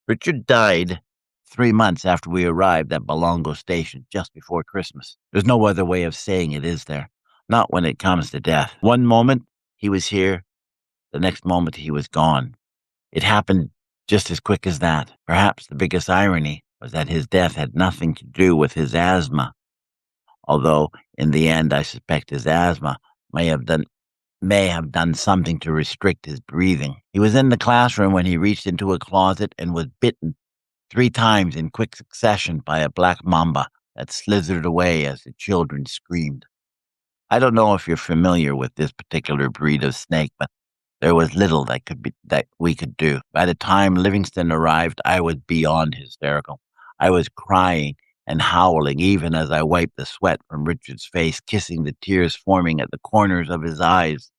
Richard died 3 months after we arrived at Balongo Station, just before Christmas. There's no other way of saying it, is there? Not when it comes to death. One moment, he was here. The next moment, he was gone. It happened just as quick as that. Perhaps the biggest irony was that his death had nothing to do with his asthma. Although, in the end, I suspect his asthma may have done something to restrict his breathing. He was in the classroom when he reached into a closet and was bitten 3 times in quick succession by a black mamba that slithered away as the children screamed. I don't know if you're familiar with this particular breed of snake, but there was little that we could do. By the time Livingston arrived, I was beyond hysterical. I was crying and howling even as I wiped the sweat from Richard's face, kissing the tears forming at the corners of his eyes.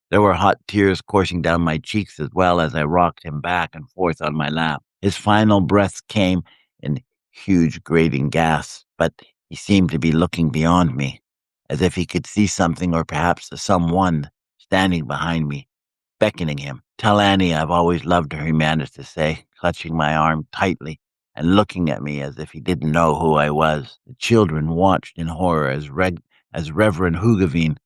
There were hot tears coursing down my cheeks as well as I rocked him back and forth on my lap. His final breaths came in huge grating gasps, but he seemed to be looking beyond me, as if he could see something or perhaps someone standing behind me, beckoning him. "Tell Annie I've always loved her," he managed to say, clutching my arm tightly and looking at me as if he didn't know who I was. The children watched in horror as Reverend Hoogeveen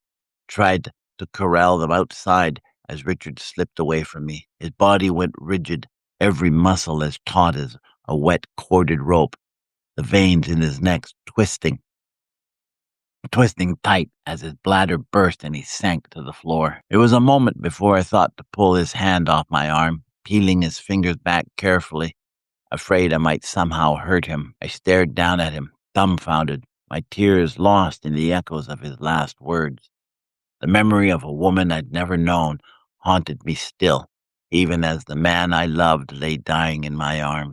tried to corral them outside as Richard slipped away from me. His body went rigid, every muscle as taut as a wet corded rope, the veins in his neck twisting tight as his bladder burst and he sank to the floor. It was a moment before I thought to pull his hand off my arm, peeling his fingers back carefully, afraid I might somehow hurt him. I stared down at him, dumbfounded, my tears lost in the echoes of his last words. The memory of a woman I'd never known haunted me still, even as the man I loved lay dying in my arms.